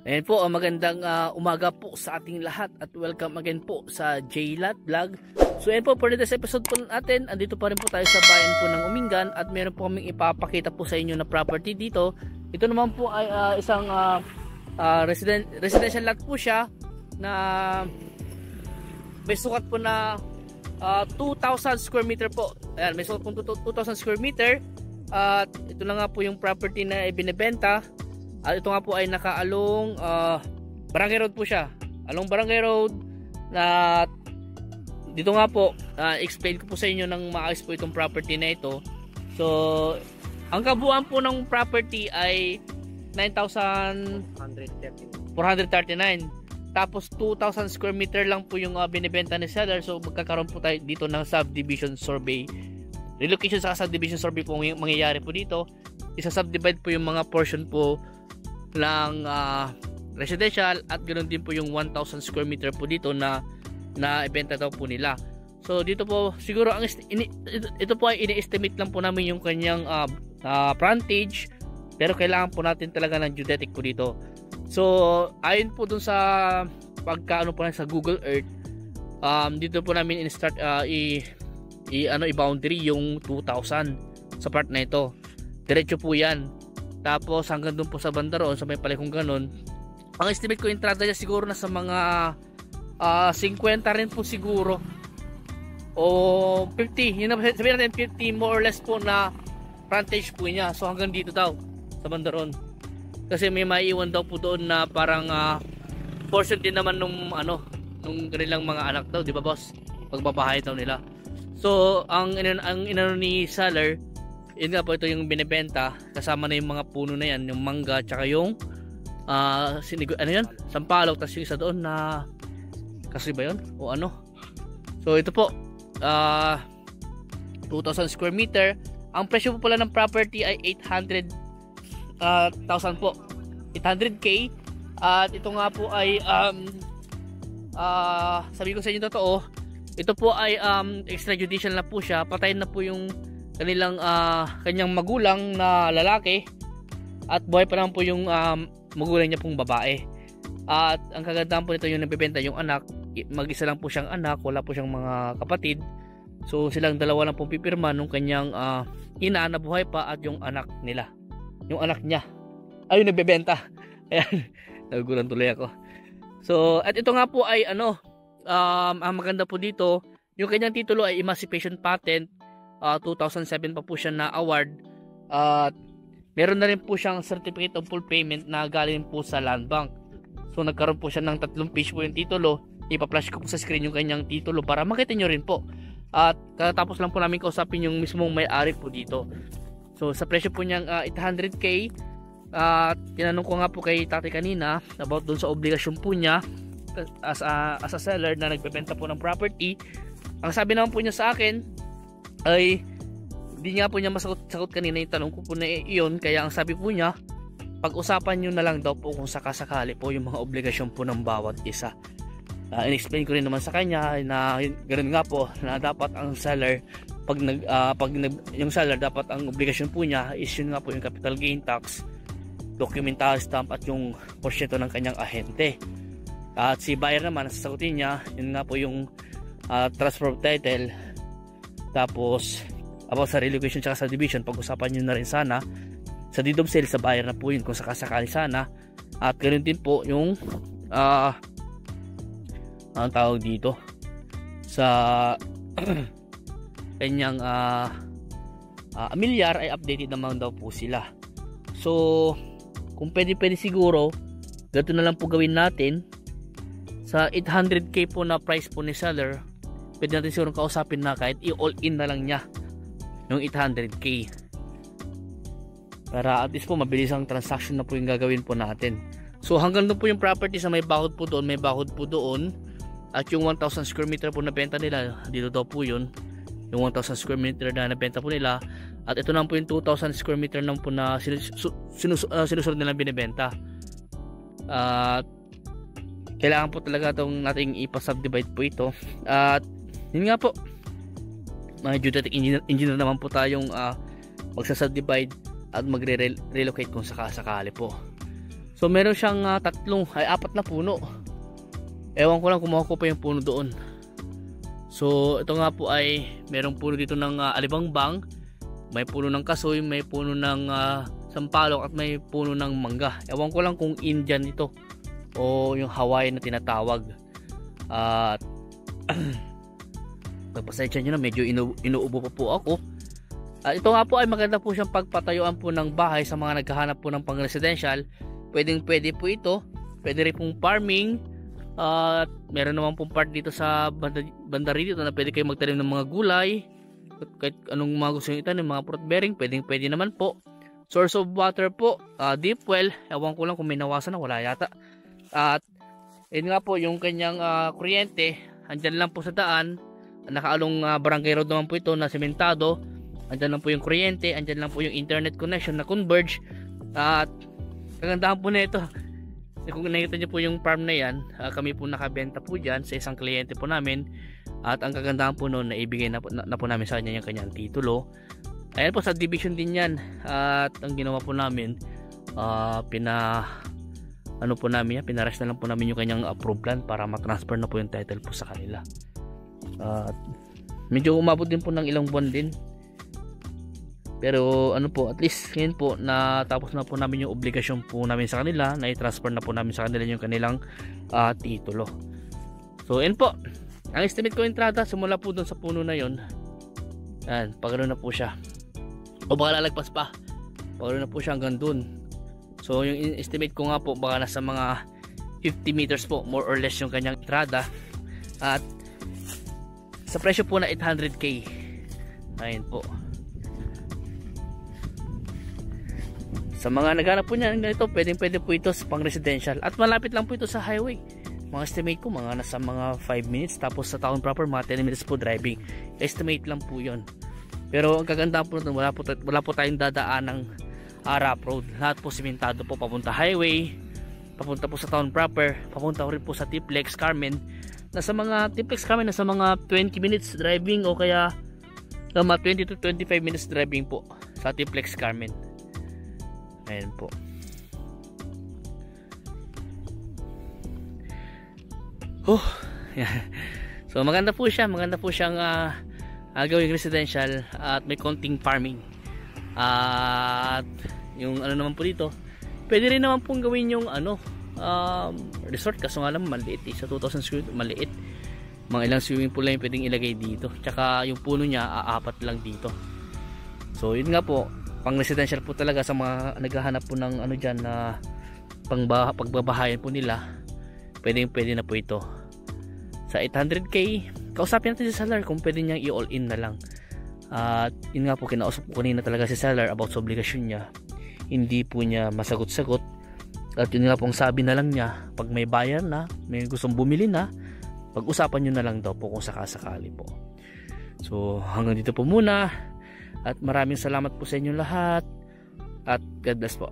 Ayan po, magandang umaga po sa ating lahat at welcome again po sa JLAT Vlog. So ayan po, for this episode po natin, andito pa rin po tayo sa bayan po ng Umingan at meron po kaming ipapakita po sa inyo na property dito. Ito naman po ay isang residential lot po siya na may sukat po na 2,000 square meter po. Ayan, may sukat po 2,000 square meter at ito na nga po yung property na ibinebenta. At ito nga po ay nakaalong Barangay Road po siya. Along Barangay Road na dito nga po explain ko po sa inyo ng maayos po itong property na ito. So ang kabuuan po ng property ay 9,439. Tapos 2,000 square meter lang po yung binibenta ni seller. So magkakaroon po tayo dito ng subdivision survey. Relocation sa subdivision survey po mangyayari po dito. Isa-subdivide po yung mga portion po ng residential at ganoon din po yung 1,000 square meter po dito na ibenta daw po nila. So dito po siguro ito po ay ini-estimate lang po namin yung kanyang frontage, pero kailangan po natin talaga ng geodetic po dito. So ayon po dun sa pagkaano po lang sa Google Earth, dito po namin in-start i-boundary yung 2,000 sa part na ito. Diretso po yan. Tapos hanggang doon po sa banda roon, sa may palikong ganun, ang estimate ko entrada niya siguro na sa mga 50 rin po siguro o 50, yun na, sabihin natin 50 more or less po na frontage po niya. So hanggang dito daw sa banda roon, kasi may maiiwan daw po doon na parang portion din naman nung kanilang mga anak daw, di ba boss, pagbabahay daw nila. So ang inano ni seller, yun nga po, ito yung binibenta kasama na yung mga puno na yan, yung mangga tsaka yung sampalok, tapos yung isa doon na kasi ba yun o ano. So ito po 2,000 square meter. Ang presyo po pala ng property ay 800,000 po, 800k. At ito nga po ay sabi ko sa inyo totoo, ito po ay extrajudicial na po siya. Patayin na po yung kanyang magulang na lalaki at buhay pa lang po yung magulang niya pong babae. At ang kagandahan po nito yung nabibenta yung anak, mag-isa lang po siyang anak, wala po siyang mga kapatid. So silang dalawa lang pong pipirma nung kanyang ina na buhay pa at yung anak nila, yung anak niya ay yung nagbebenta. Ayan, nagugulan tuloy ako. So at ito nga po ay ang maganda po dito, yung kanyang titulo ay emancipation patent. 2007 pa po siya na award at meron na rin po siyang certificate of full payment na galing po sa Land Bank. So nagkaroon po siya ng 3 page po yung titulo. Ipa-flash ko po sa screen yung kanyang titulo para makita nyo rin po. At katapos lang po namin kausapin yung mismong may-ari po dito. So sa presyo po niyang 800k, tinanong ko nga po kay tatay kanina about dun sa obligasyon po niya as a seller na nagbebenta po ng property. Ang sabi naman po niya sa akin ay hindi nga po niya masagot kanina yung tanong ko po na iyon, kaya ang sabi po niya, pag-usapan nyo na lang daw po kung sakasakali po yung mga obligasyon po ng bawat isa. In-explain ko rin naman sa kanya na ganoon nga po na dapat ang seller yung seller dapat ang obligasyon po niya is yun nga po yung capital gain tax, documentary stamp at yung porsyento ng kanyang ahente. At si buyer naman sasagutin niya yun nga po yung transfer of title. Tapos about sa relocation tsaka subdivision, pag-usapan nyo na rin sana sa deed of sale sa buyer na po yun kung sakasakali sana. At ganoon din po yung ang tawag dito sa kanyang amilyar ay updated naman daw po sila. So kung pwede siguro ganito na lang po gawin natin sa 800k po na price po ni seller. Pwede natin siguro kausapin na kahit i-all in na lang niya yung 800k para at least po mabilis ang transaction na po yung gagawin po natin. So hanggang doon po yung property sa may bakod po doon, at yung 1,000 square meter po na benta nila dito daw po yun, yung 1,000 square meter na nabenta po nila. At ito na po yung 2,000 square meter na po na sinusunod nilang binibenta. At kailangan po talaga itong nating ipa-subdivide po ito. At yun nga po, mga geodetic engineer naman po tayong magsasubdivide at magre-relocate kung sakasakali po. So meron siyang apat na puno. Ewan ko lang kung makukuha pa yung puno doon. So ito nga po ay merong puno dito ng alibangbang, may puno ng kasoy, may puno ng sampalok at may puno ng mangga. Ewan ko lang kung Indian ito o yung Hawaii na tinatawag. At pagpasensya nyo na, medyo inuubo pa po ako. At ito nga po ay maganda po siyang pagpatayuan po ng bahay sa mga naghahanap po ng pang-residential. Pwede po ito. Pwede rin pong farming. At meron naman pong part dito sa banda rito na pwede kayo magtanim ng mga gulay. Kahit anong mga gusto nyo itanim, mga fruit bearing, pwede naman po. Source of water po, deep well. Ewan ko lang kung may nawasan na, wala yata. At yun nga po yung kanyang kuryente, andyan lang po sa daan. Nakaalong barangay road naman po ito na sementado. Andyan lang po yung kuryente, andyan lang po yung internet connection na Converge. At kagandahan po na ito, kung nakita nyo po yung farm na yan, kami po nakabenta po dyan sa isang kliyente po namin. At ang kagandahan po noon, naibigay na po namin sa kanya yung kanyang titulo. Ayan po, subdivision din yan. At ang ginawa po namin, pinarush na lang po namin yung kanyang approved plan para matransfer na po yung title po sa kanila. At medyo umabot din po ng ilang buwan din. Pero at least ngayon po natapos na po namin yung obligasyon po namin sa kanila, na i-transfer na po namin sa kanila yung kanilang titulo. So yun po, ang estimate ko entrada simula po dun sa puno na yon. Yan, pagano na po siya, o baka lalagpas pa, pagano na po siya hanggang dun. So yung estimate ko nga po, baka nasa mga 50 meters po more or less yung kanyang entrada. At sa presyo po na 800k. Ayun po. Sa mga naghanap po niyan ganito, pwede po ito sa pang residential. At malapit lang po ito sa highway. Mga estimate ko, mga nasa mga 5 minutes. Tapos sa town proper, mga 10 minutes po driving. Estimate lang po yon. Pero ang kaganda po nito, wala po tayong dadaan ng rough road. Lahat po simentado po, papunta highway, papunta po sa town proper, papunta rin po sa Tiplex Carmen. Nasa mga Tiplex Carmen, nasa mga 20 minutes driving o kaya mga 20 to 25 minutes driving po sa Tiplex Carmen. Ayan po. So maganda po siya, siyang gawing residential at may konting farming. At yung naman po dito, pwede rin naman pong gawin yung resort, kaso nga lang maliit sa 2,000 square feet, maliit. Mga ilang swimming pool lang yung pwedeng ilagay dito. Tsaka yung puno niya aapat lang dito. So yun nga po, pang residential po talaga sa mga naghahanap po ng dyan na pagbabahayan po nila. Pwede na po ito. Sa 800k, kausapin natin si seller kung pwede niyang i-all in na lang. At yun nga po, kinausap po kanina talaga si seller about sa obligasyon niya. Hindi po niya masagot-sagot. At yun nga pong sabi na lang niya, pag may bayan na, may gustong bumili na, pag-usapan nyo na lang daw po kung sakasakali po. So hanggang dito po muna. At maraming salamat po sa inyo lahat. At God bless po.